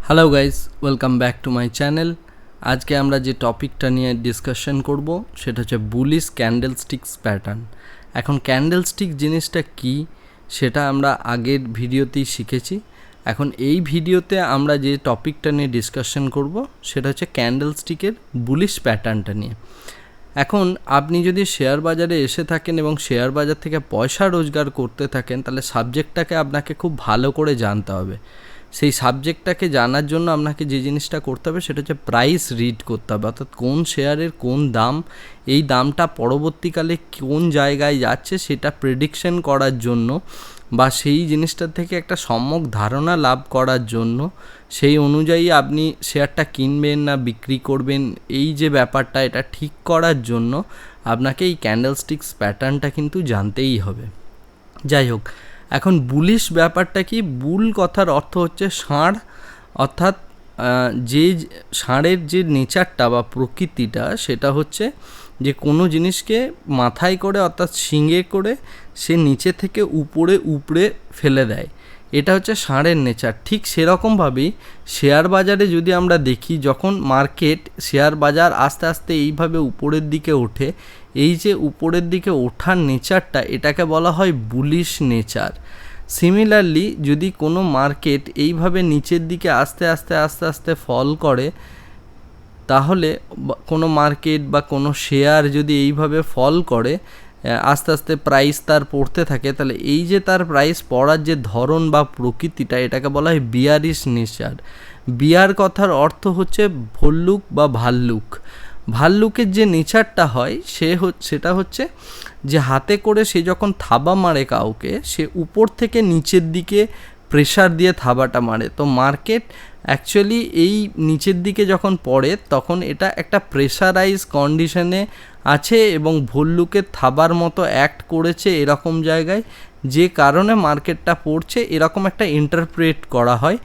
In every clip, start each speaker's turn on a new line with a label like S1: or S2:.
S1: Hello guys, welcome back to my channel. আজকে আমরা যে টপিকটা নিয়ে ডিসকাশন করব সেটা হচ্ছে বুলিশ ক্যান্ডেলস্টিক্স প্যাটার্ন। এখন ক্যান্ডেলস্টিক জিনিসটা কি সেটা আমরা আগের ভিডিওতেই শিখেছি। এখন এই ভিডিওতে আমরা যে টপিকটা নিয়ে ডিসকাশন করব সেটা হচ্ছে ক্যান্ডেলস্টিকের বুলিশ প্যাটার্নটা নিয়ে। এখন আপনি যদি শেয়ার বাজারে এসে থাকেন এবং শেয়ার বাজার থেকে পয়সা রোজগার করতে থাকেন, তাহলে সাবজেক্টটাকে আপনাকে খুব ভালো করে জানতে হবে। সেই সাবজেক্টটাকে জানার জন্য আপনাকে যে জিনিসটা করতে হবে সেটা হচ্ছে প্রাইস রিড করতে হবে, অর্থাৎ কোন শেয়ারের কোন দাম, এই দামটা পরবর্তীকালে কোন জায়গায় যাচ্ছে সেটা প্রেডিকশন করার জন্য বা সেই জিনিসটার থেকে একটা সম্যক ধারণা লাভ করার জন্য, সেই অনুযায়ী আপনি শেয়ারটা কিনবেন না বিক্রি করবেন, এই যে ব্যাপারটা এটা ঠিক করার জন্য আপনাকে এই ক্যান্ডেলস্টিক্স প্যাটার্নটা কিন্তু জানতেই হবে। যাই হোক, এখন বুলিশ ব্যাপারটা কি? বুল কথার অর্থ হচ্ছে ষাঁড়, অর্থাৎ যে ষাঁড়ের যে নেচারটা বা প্রকৃতিটা সেটা হচ্ছে যে কোনো জিনিসকে মাথায় করে অর্থাৎ শিঙে করে সে নিচে থেকে উপরে উপড়ে ফেলে দেয়, এটা হচ্ছে ষাঁড়ের নেচার। ঠিক সেরকমভাবেই শেয়ার বাজারে যদি আমরা দেখি, যখন মার্কেট শেয়ার বাজার আস্তে আস্তে এইভাবে উপরের দিকে ওঠে, এই যে উপরের দিকে ওঠার নেচারটা এটাকে বলা হয় বুলিশ নেচার। সিমিলারলি যদি কোনো মার্কেট এইভাবে নিচের দিকে আস্তে আস্তে আস্তে আস্তে ফল করে, তাহলে কোনো মার্কেট বা কোনো শেয়ার যদি এইভাবে ফল করে আস্তে আস্তে প্রাইস তার পড়তে থাকে, তাহলে এই যে তার প্রাইস পড়ার যে ধরন বা প্রকৃতিটা এটাকে বলা হয় বিয়ারিশ নেচার। বিয়ার কথার অর্থ হচ্ছে ভল্লুক বা ভাল্লুক। ভাল্লুকের যে নেচারটা হয় সেটা হচ্ছে যে হাতে করে সে যখন থাবা মারে কাউকে, সে উপর থেকে নিচের দিকে প্রেসার দিয়ে থাবাটা মারে। তো মার্কেট অ্যাকচুয়ালি এই নিচের দিকে যখন পড়ে তখন এটা একটা প্রেসারাইজ কন্ডিশনে আছে এবং ভল্লুকের থাবার মতো অ্যাক্ট করেছে এরকম জায়গায়, যে কারণে মার্কেটটা পড়ছে এরকম একটা ইন্টারপ্রেট করা হয়,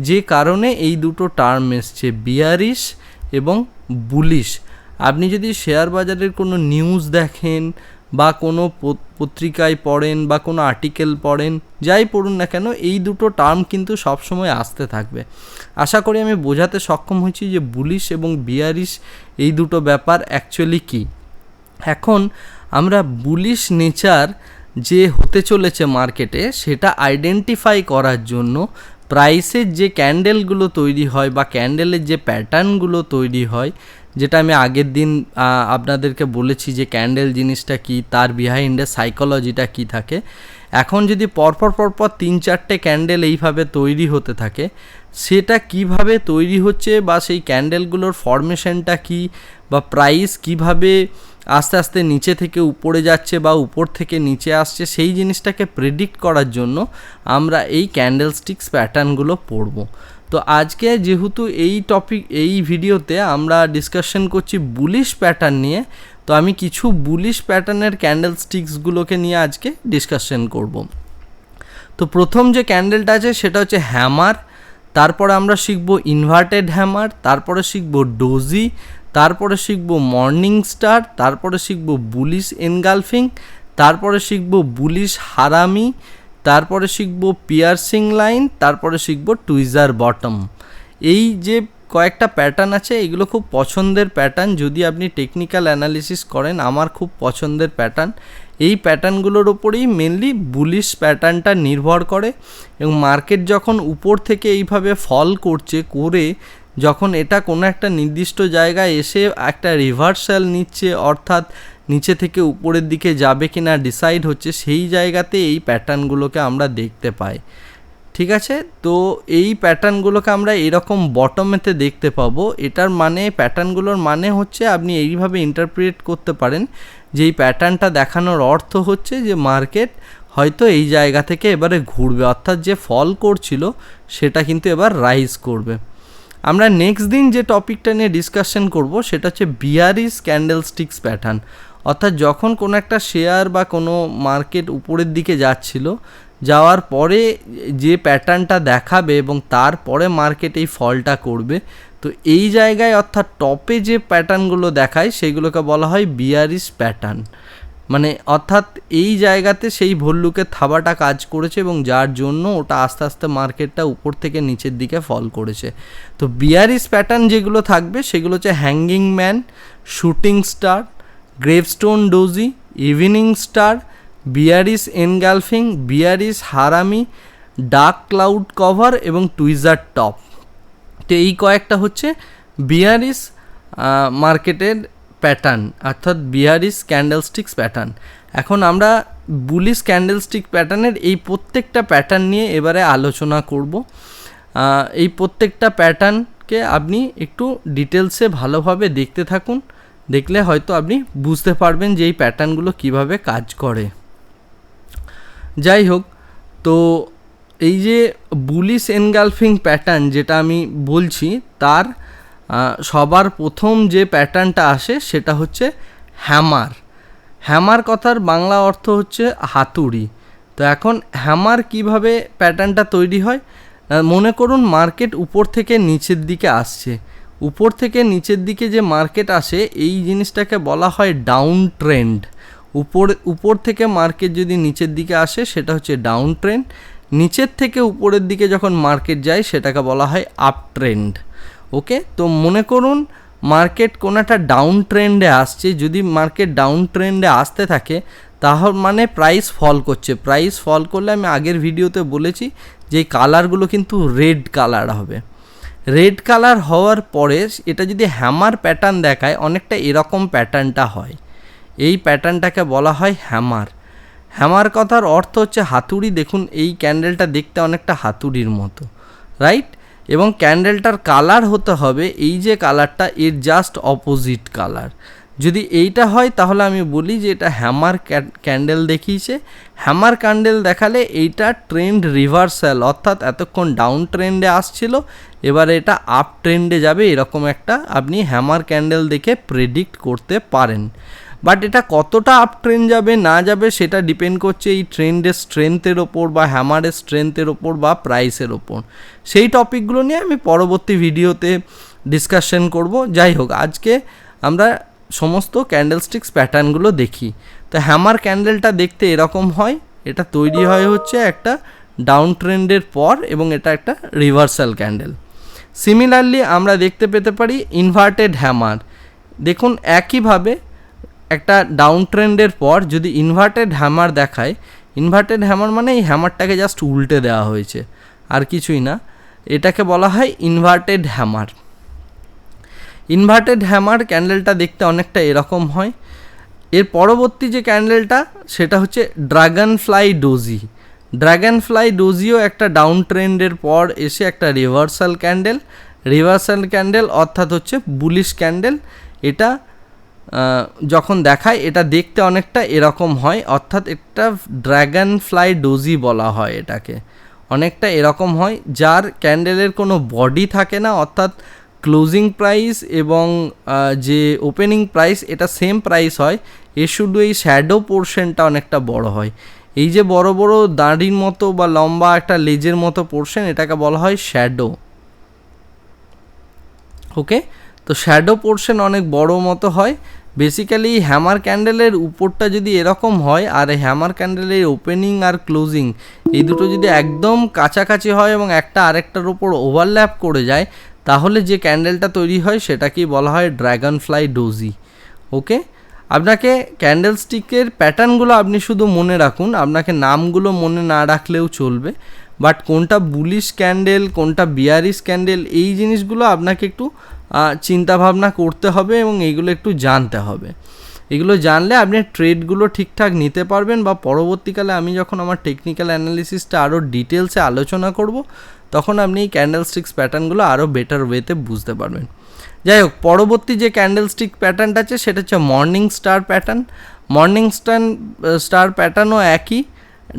S1: যে কারণে এই দুটো টার্ম এসছে বিয়ারিশ এবং বুলিশ। আপনি যদি শেয়ার বাজারের কোনো নিউজ দেখেন বা কোনো পত্রিকায় পড়েন বা কোনো আর্টিকেল পড়েন, যাই পড়ুন না কেন, এই দুটো টার্ম কিন্তু সবসময় আসতে থাকবে। আশা করি আমি বোঝাতে সক্ষম হয়েছি যে বুলিশ এবং বিয়ারিশ এই দুটো ব্যাপার অ্যাকচুয়ালি কী। এখন আমরা বুলিশ নেচার যে হতে চলেছে মার্কেটে সেটা আইডেন্টিফাই করার জন্য প্রাইসের যে ক্যান্ডেলগুলো তৈরি হয় বা ক্যান্ডেলের যে প্যাটার্নগুলো তৈরি হয়, যেটা আমি আগের দিন আপনাদেরকে বলেছি যে ক্যান্ডেল জিনিসটা কি, তার বিহাইন্ডে সাইকোলজিটা কি থাকে। এখন যদি পরপর 3-4টে ক্যান্ডেল এইভাবে তৈরি হতে থাকে, সেটা কিভাবে তৈরি হচ্ছে বা সেই ক্যান্ডেলগুলোর ফরমেশনটা কি বা প্রাইস কিভাবে আস্তে আস্তে নিচে থেকে উপরে যাচ্ছে বা উপর থেকে নিচে আসছে, সেই জিনিসটাকে প্রেডিক্ট করার জন্য আমরা এই ক্যান্ডেলস্টিক্স প্যাটার্নগুলো পড়ব। তো আজকে যেহেতু এই ভিডিওতে আমরা ডিসকাশন করছি বুলিশ প্যাটার্ন নিয়ে, তো আমি কিছু বুলিশ প্যাটার্নের ক্যান্ডেলস্টিক্সগুলোকে নিয়ে আজকে ডিসকাশন করব। তো প্রথম যে ক্যান্ডেলটা আছে সেটা হচ্ছে হ্যামার, তারপরে আমরা শিখব ইনভার্টেড হ্যামার, তারপরে শিখব ডোজি, তারপরে শিখব মর্নিং স্টার, তারপরে শিখব বুলিশ এনগালফিং, তারপরে শিখব বুলিশ হারামি, তারপরে শিখব পিয়ার্সিং লাইন, তারপরে শিখব টুইজার বটম। এই যে কয়েকটা প্যাটার্ন আছে এগুলো খুব পছন্দের প্যাটার্ন, যদি আপনি টেকনিক্যাল অ্যানালিসিস করেন আমার খুব পছন্দের প্যাটার্ন। এই প্যাটার্নগুলোর ওপরেই মেনলি বুলিশ প্যাটার্নটা নির্ভর করে এবং মার্কেট যখন উপর থেকে এইভাবে ফল করে যখন এটা কোনো একটা নির্দিষ্ট জায়গায় এসে একটা রিভার্সাল নিচ্ছে, অর্থাৎ নিচে থেকে উপরের দিকে যাবে কিনা ডিসাইড হচ্ছে, সেই জায়গাতে এই প্যাটার্নগুলোকে আমরা দেখতে পাই। ঠিক আছে, তো এই প্যাটার্নগুলোকে আমরা এরকম বটমেতে দেখতে পাবো। এটার মানে, প্যাটার্নগুলোর মানে হচ্ছে আপনি এইভাবে ইন্টারপ্রিট করতে পারেন যে এই প্যাটার্নটা দেখানোর অর্থ হচ্ছে যে মার্কেট হয়তো এই জায়গা থেকে এবারে ঘুরবে, অর্থাৎ যে ফল করছিল সেটা কিন্তু এবার রাইজ করবে। আমরা নেক্সট দিন যে টপিকটা নিয়ে ডিসকাশন করব সেটা হচ্ছে বিয়ারিশ ক্যান্ডেলস্টিক্স প্যাটার্ন, অর্থাৎ যখন কোনো একটা শেয়ার বা কোনো মার্কেট উপরের দিকে যাওয়ার পরে যে প্যাটার্নটা দেখাবে এবং তারপরে মার্কেট এই ফলটা করবে, তো এই জায়গায় অর্থাৎ টপে যে প্যাটার্নগুলো দেখায় সেগুলোকে বলা হয় বিয়ারিশ প্যাটার্ন। মানে অর্থাৎ এই জায়গাতে সেই ভল্লুকের থাবাটা কাজ করেছে এবং যার জন্য ওটা আস্তে আস্তে মার্কেটটা উপর থেকে নিচের দিকে ফল করেছে। তো বিয়ারিশ প্যাটার্ন যেগুলো থাকবে সেগুলো হচ্ছে hanging man, shooting star, gravestone doji, evening star, bearish engulfing, bearish harami, dark cloud cover এবং টুইজার টপ। তো এই কয়েকটা হচ্ছে বিয়ারিশ মার্কেটের প্যাটার্ন, অর্থাৎ বিয়ারিশ ক্যান্ডেলস্টিক্স প্যাটার্ন। এখন আমরা বুলিশ ক্যান্ডেলস্টিক প্যাটার্নের এই প্রত্যেকটা প্যাটার্ন নিয়ে এবারে আলোচনা করব। এই প্রত্যেকটা প্যাটার্নকে আপনি একটু ডিটেলসে ভালোভাবে দেখতে থাকুন, দেখলে হয়তো আপনি বুঝতে পারবেন যে এই প্যাটার্নগুলো কিভাবে কাজ করে। যাই হোক, তো এই যে বুলিশ এনগালফিং প্যাটার্ন যেটা আমি বলছি, তার সবার প্রথম যে প্যাটার্নটা আসে সেটা হচ্ছে হ্যামার। হ্যামার কথার বাংলা অর্থ হচ্ছে হাতুড়ি। তো এখন হ্যামার কিভাবে প্যাটার্নটা তৈরি হয়, মনে করুন মার্কেট উপর থেকে নিচের দিকে আসছে। উপর থেকে নিচের দিকে যে মার্কেট আসে এই জিনিসটাকে বলা হয় ডাউন ট্রেন্ড। উপর থেকে মার্কেট যদি নিচের দিকে আসে সেটা হচ্ছে ডাউন ট্রেন্ড। নিচের থেকে উপরের দিকে যখন মার্কেট যায় সেটাকে বলা হয় আপ ট্রেন্ড। ওকে, তো মনে করুন মার্কেট কোনো একটা ডাউন ট্রেন্ডে আসছে। যদি মার্কেট ডাউন ট্রেন্ডে আসতে থাকে তাহলে মানে প্রাইস ফল করছে। প্রাইস ফল করলে আমি আগের ভিডিওতে বলেছি যে এই কালারগুলো কিন্তু রেড কালার হবে। রেড কালার হওয়ার পরে এটা যদি হ্যামার প্যাটার্ন দেখায়, অনেকটা এরকম প্যাটার্নটা হয়। এই প্যাটার্নটাকে বলা হয় হ্যামার। হ্যামার কথার অর্থ হচ্ছে হাতুড়ি। দেখুন এই ক্যান্ডেলটা দেখতে অনেকটা হাতুড়ির মতো, রাইট? এবং ক্যান্ডেলটার কালার হতে হবে এই যে কালারটা, এর জাস্ট অপোজিট কালার। যদি এইটা হয় তাহলে আমি বলি যে এটা হ্যামার ক্যান্ডেল দেখিয়েছে। হ্যামার ক্যান্ডেল দেখালে এইটা ট্রেন্ড রিভার্সাল, অর্থাৎ এতক্ষণ ডাউন ট্রেন্ডে আসছিল, এবার এটা আপ ট্রেন্ডে যাবে, এরকম একটা আপনি হ্যামার ক্যান্ডেল দেখে প্রেডিক্ট করতে পারেন। বাট এটা কতটা আপ ট্রেন্ড যাবে না যাবে সেটা ডিপেন্ড করছে এই ট্রেন্ডের স্ট্রেংথের ওপর বা হ্যামারের স্ট্রেংথের ওপর বা প্রাইসের ওপর। সেই টপিকগুলো নিয়ে আমি পরবর্তী ভিডিওতে ডিসকাশন করব। যাই হোক, আজকে আমরা সমস্ত ক্যান্ডেলস্টিক্স প্যাটার্নগুলো দেখি। তো হ্যামার ক্যান্ডেলটা দেখতে এরকম হয়। এটা তৈরি হয় হচ্ছে একটা ডাউন ট্রেন্ডের পর এবং এটা একটা রিভার্সাল ক্যান্ডেল। সিমিলারলি আমরা দেখতে পেতে পারি ইনভার্টেড হ্যামার। দেখুন একইভাবে একটা ডাউন ট্রেন্ডের পর যদি ইনভার্টেড হ্যামার দেখায়, ইনভার্টেড হ্যামার মানে এই হ্যামারটাকে জাস্ট উল্টে দেওয়া হয়েছে, আর কিছুই না। এটাকে বলা হয় ইনভার্টেড হ্যামার। ইনভার্টেড হ্যামার ক্যান্ডেলটা দেখতে অনেকটা এরকম হয়। এর পরবর্তী যে ক্যান্ডেলটা সেটা হচ্ছে dragonfly doji. Dragonfly ডোজিও একটা ডাউন ট্রেন্ডের পর এসে একটা রিভার্সাল ক্যান্ডেল। রিভার্সাল ক্যান্ডেল অর্থাৎ হচ্ছে বুলিশ ক্যান্ডেল। এটা যখন দেখায় এটা দেখতে অনেকটা এরকম হয়, অর্থাৎ একটা ড্রাগন ফ্লাই ডোজি বলা হয় এটাকে। অনেকটা এরকম হয়, যার ক্যান্ডেলের কোনো বডি থাকে না, অর্থাৎ ক্লোজিং প্রাইস এবং যে ওপেনিং প্রাইস এটা সেম প্রাইস হয়। এর শুধু এই শ্যাডো পোর্শনটা অনেকটা বড় হয়। এই যে বড় বড় দাঁড়ির মতো বা লম্বা একটা লেজের মতো পোর্শন, এটাকে বলা হয় শ্যাডো। ওকে, তো শ্যাডো পোর্শন অনেক বড় মতো হয়। বেসিক্যালি হ্যামার ক্যান্ডেলের উপরটা যদি এরকম হয় আর হ্যামার ক্যান্ডেলের ওপেনিং আর ক্লোজিং এই দুটো যদি একদম কাছাকাছি হয় এবং একটা আরেকটার উপর ওভারল্যাপ করে যায়, তাহলে যে ক্যান্ডেলটা তৈরি হয় সেটাকেই বলা হয় ড্রাগন ফ্লাই ডোজি। ওকে, আপনাকে ক্যান্ডেলস্টিকের প্যাটার্নগুলো আপনি শুধু মনে রাখুন, আপনাকে নামগুলো মনে না রাখলেও চলবে। বাট কোনটা বুলিশ ক্যান্ডেল কোনটা বিয়ারিশ ক্যান্ডেল এই জিনিসগুলো আপনাকে একটু চিন্তাভাবনা করতে হবে এবং এইগুলো একটু জানতে হবে। এগুলো জানলে আপনি ট্রেডগুলো ঠিকঠাক নিতে পারবেন, বা পরবর্তীকালে আমি যখন আমার টেকনিক্যাল অ্যানালিসিসটা আরও ডিটেলসে আলোচনা করব তখন আপনি এই ক্যান্ডেলস্টিক্স প্যাটার্নগুলো আরও বেটার ওয়েতে বুঝতে পারবেন। যাই হোক, পরবর্তী যে ক্যান্ডেলস্টিক প্যাটার্নটা আছে সেটা হচ্ছে মর্নিং স্টার প্যাটার্ন। মর্নিং স্টার প্যাটার্নও একই,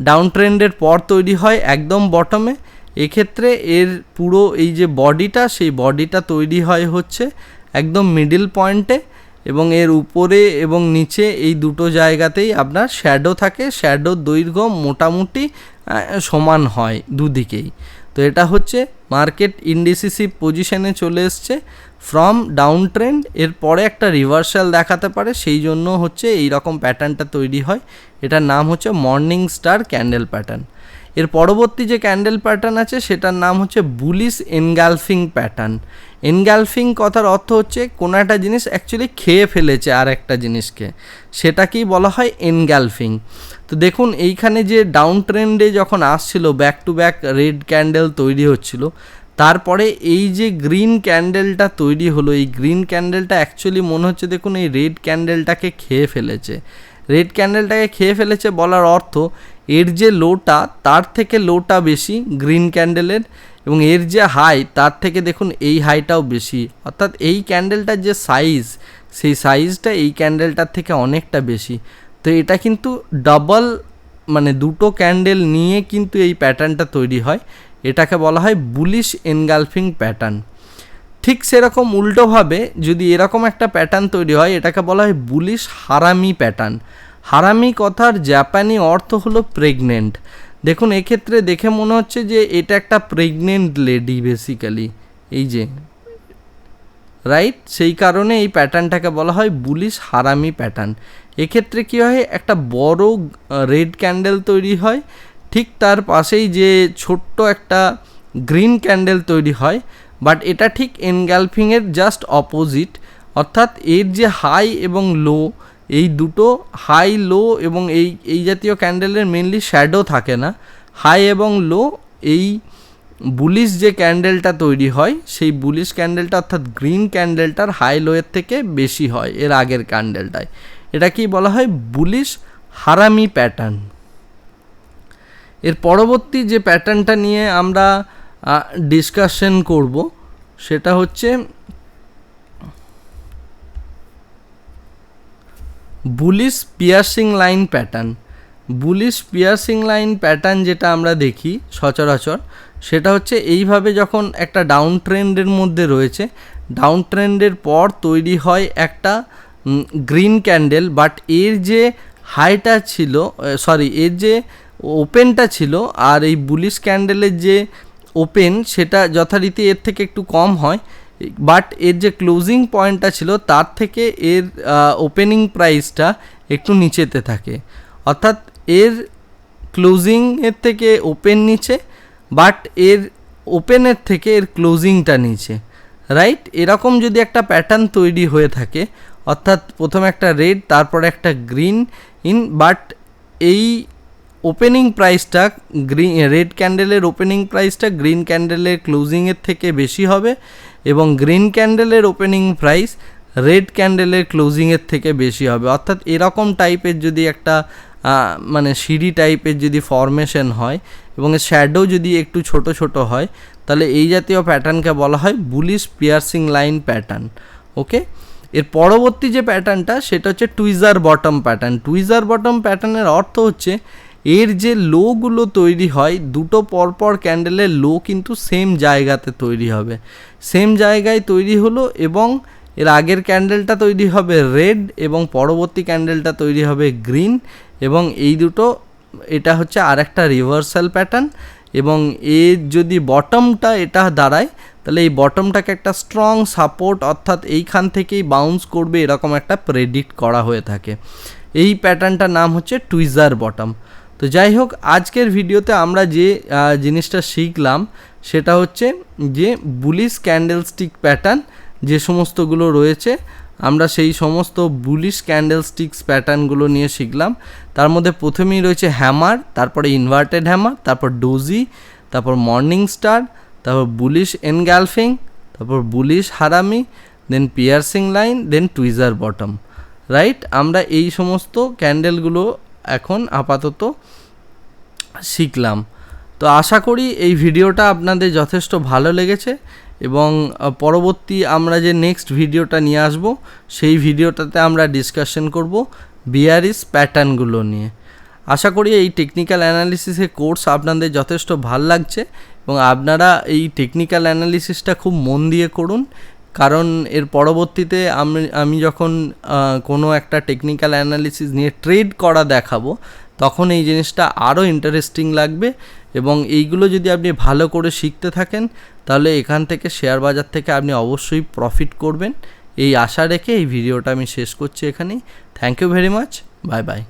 S1: ডাউন ট্রেন্ডের পর তৈরি হয় একদম বটমে। এক্ষেত্রে এর পুরো এই যে বডিটা, সেই বডিটা তৈরি হয় হচ্ছে একদম মিডল পয়েন্টে, এবং এর উপরে এবং নিচে এই দুটো জায়গাতেই আপনার শ্যাডো থাকে। শ্যাডোর দৈর্ঘ্য মোটামুটি সমান হয় দুদিকেই। তো এটা হচ্ছে মার্কেট ইনডিসিসিভ পজিশনে চলে এসছে ফ্রম ডাউন ট্রেন্ড, এরপরে একটা রিভার্সাল দেখাতে পারে, সেই জন্য হচ্ছে এই রকম প্যাটার্নটা তৈরি হয়। এটার নাম হচ্ছে মর্নিং স্টার ক্যান্ডেল প্যাটার্ন। এর পরবর্তী যে ক্যান্ডেল প্যাটার্ন আছে সেটার নাম হচ্ছে বুলিশ এনগালফিং প্যাটার্ন। এনগালফিং কথার অর্থ হচ্ছে কোনো একটা জিনিস অ্যাকচুয়ালি খেয়ে ফেলেছে আর একটা জিনিসকে, সেটাকেই বলা হয় এনগালফিং। তো দেখুন এইখানে যে ডাউন ট্রেন্ডে যখন আসছিল back to back red candle তৈরি হচ্ছিল, তারপরে এই যে গ্রিন ক্যান্ডেলটা তৈরি হলো, এই গ্রিন ক্যান্ডেলটা অ্যাকচুয়ালি মনে হচ্ছে দেখুন এই রেড ক্যান্ডেলটাকে খেয়ে ফেলেছে। রেড ক্যান্ডেলটাকে খেয়ে ফেলেছে বলার অর্থ এর যে লোটা তার থেকে লোটা বেশি গ্রিন ক্যান্ডেলের, এবং এর যে হাই তার থেকে দেখুন এই হাইটাও বেশি, অর্থাৎ এই ক্যান্ডেলটার যে সাইজ সেই সাইজটা এই ক্যান্ডেলটার থেকে অনেকটা বেশি। তো এটা কিন্তু ডাবল, মানে দুটো ক্যান্ডেল নিয়ে কিন্তু এই প্যাটার্নটা তৈরি হয়, এটাকে বলা হয় বুলিশ এনগালফিং প্যাটার্ন। ঠিক সেরকম উল্টোভাবে যদি এরকম একটা প্যাটার্ন তৈরি হয় এটাকে বলা হয় বুলিশ হারামি প্যাটার্ন। হারামি কথার জাপানি অর্থ হলো প্রেগনেন্ট। দেখুন এক্ষেত্রে দেখে মনে হচ্ছে যে এটা একটা প্রেগনেন্ট লেডি বেসিক্যালি, এই যে রাইট, সেই কারণে এই প্যাটার্নটাকে বলা হয় বুলিশ হারামি প্যাটার্ন। এক্ষেত্রে কী হয়, একটা বড় রেড ক্যান্ডেল তৈরি হয়, ঠিক তার পাশেই যে ছোট্ট একটা গ্রিন ক্যান্ডেল তৈরি হয়, বাট এটা ঠিক এনগালফিংয়ের জাস্ট অপোজিট, অর্থাৎ এর যে হাই এবং লো, এই দুটো হাই লো এবং এই জাতীয় ক্যান্ডেলের মেনলি শ্যাডো থাকে না, হাই এবং লো এই বুলিশ যে ক্যান্ডেলটা তৈরি হয় সেই বুলিশ ক্যান্ডেলটা অর্থাৎ গ্রিন ক্যান্ডেলটার হাই লোয়ের থেকে বেশি হয় এর আগের ক্যান্ডেলটায়। এটাকেই বলা হয় বুলিশ হারামি প্যাটার্ন। এর পরবর্তী যে প্যাটার্নটা নিয়ে আমরা ডিসকাশন করব সেটা হচ্ছে bullish piercing line pattern. Bullish piercing line pattern যেটা আমরা দেখি সচরাচর সেটা হচ্ছে এইভাবে যখন একটা ডাউন ট্রেন্ডের মধ্যে রয়েছে, ডাউন ট্রেন্ডের পর তৈরি হয় একটা গ্রিন ক্যান্ডেল, বাট এর যে হাইটা ছিল, এর যে ওপেনটা ছিল আর এই বুলিশ ক্যান্ডেলের যে ওপেন সেটা যথারীতি এর থেকে একটু কম হয়, বাট এর যে ক্লোজিং পয়েন্টটা ছিল তার থেকে এর ওপেনিং প্রাইসটা একটু নিচেতে থাকে, অর্থাৎ এর ক্লোজিংয়ের থেকে ওপেন নিচে, বাট এর ওপেনের থেকে এর ক্লোজিংটা নিচে, রাইট। এরকম যদি একটা প্যাটার্ন তৈরি হয়ে থাকে, অর্থাৎ প্রথমে একটা রেড তারপরে একটা গ্রিন বাট এই ওপেনিং প্রাইসটা রেড ক্যান্ডেলের ওপেনিং প্রাইসটা গ্রিন ক্যান্ডেলের ক্লোজিংয়ের থেকে বেশি হবে, এবং গ্রিন ক্যান্ডেলের ওপেনিং প্রাইস রেড ক্যান্ডেলের ক্লোজিংয়ের থেকে বেশি হবে, অর্থাৎ এরকম টাইপের যদি একটা মানে সিঁড়ি টাইপের যদি ফরমেশন হয় এবং এর শ্যাডো যদি একটু ছোট ছোট হয়, তাহলে এই জাতীয় প্যাটার্নকে বলা হয় বুলিশ পিয়ার্সিং লাইন প্যাটার্ন। ওকে, এর পরবর্তী যে প্যাটার্নটা সেটা হচ্ছে tweezer bottom pattern. Tweezer bottom প্যাটার্নের অর্থ হচ্ছে এর যে লোগুলো তৈরি হয়, দুটো পরপর ক্যান্ডেলের লো কিন্তু সেম জায়গাতে তৈরি হবে, সেম জায়গায় তৈরি হলো, এবং এর আগের ক্যান্ডেলটা তৈরি হবে রেড এবং পরবর্তী ক্যান্ডেলটা তৈরি হবে গ্রিন, এবং এই দুটো এটা হচ্ছে আর একটা রিভার্সাল প্যাটার্ন, এবং এর যদি বটমটা এটা দাঁড়ায় তাহলে এই বটমটাকে একটা স্ট্রং সাপোর্ট অর্থাৎ এইখান থেকেই বাউন্স করবে এরকম একটা প্রেডিক্ট করা হয়ে থাকে। এই প্যাটার্নটার নাম হচ্ছে টুইজার বটম। তো যাই হোক, আজকের ভিডিওতে আমরা যে জিনিসটা শিখলাম সেটা হচ্ছে যে বুলিশ ক্যান্ডেলস্টিক প্যাটার্ন যে সমস্তগুলো রয়েছে, আমরা সেই সমস্ত বুলিশ ক্যান্ডেলস্টিক্স প্যাটার্নগুলো নিয়ে শিখলাম। তার মধ্যে প্রথমেই রয়েছে হ্যামার, তারপরে ইনভার্টেড হ্যামার, তারপর ডোজি, তারপর মর্নিং স্টার, তারপর বুলিশ এনগালফিং, তারপর বুলিশ হারামি, দেন পিয়ার্সিং লাইন, দেন টুইজার বটম, রাইট। আমরা এই সমস্ত ক্যান্ডেলগুলো এখন আপাতত শিখলাম। তো আশা করি এই ভিডিওটা আপনাদের যথেষ্ট ভালো লেগেছে, এবং পরবর্তী আমরা যে নেক্সট ভিডিওটা নিয়ে আসব সেই ভিডিওটাতে আমরা ডিসকাশন করব বিয়ারিশ প্যাটার্নগুলো নিয়ে। আশা করি এই টেকনিক্যাল অ্যানালিসিসের কোর্স আপনাদের যথেষ্ট ভাল লাগছে, এবং আপনারা এই টেকনিক্যাল অ্যানালিসিসটা খুব মন দিয়ে করুন, কারণ এর পরবর্তীতে আমি যখন কোনো একটা টেকনিক্যাল অ্যানালিসিস নিয়ে ট্রেড করা দেখাবো তখন এই জিনিসটা আরও ইন্টারেস্টিং লাগবে। এবং এইগুলো যদি আপনি ভালো করে শিখতে থাকেন তাহলে এখান থেকে শেয়ার বাজার থেকে আপনি অবশ্যই প্রফিট করবেন, এই আশা রেখে এই ভিডিওটা আমি শেষ করছি এখানেই। Thank you very much, bye by.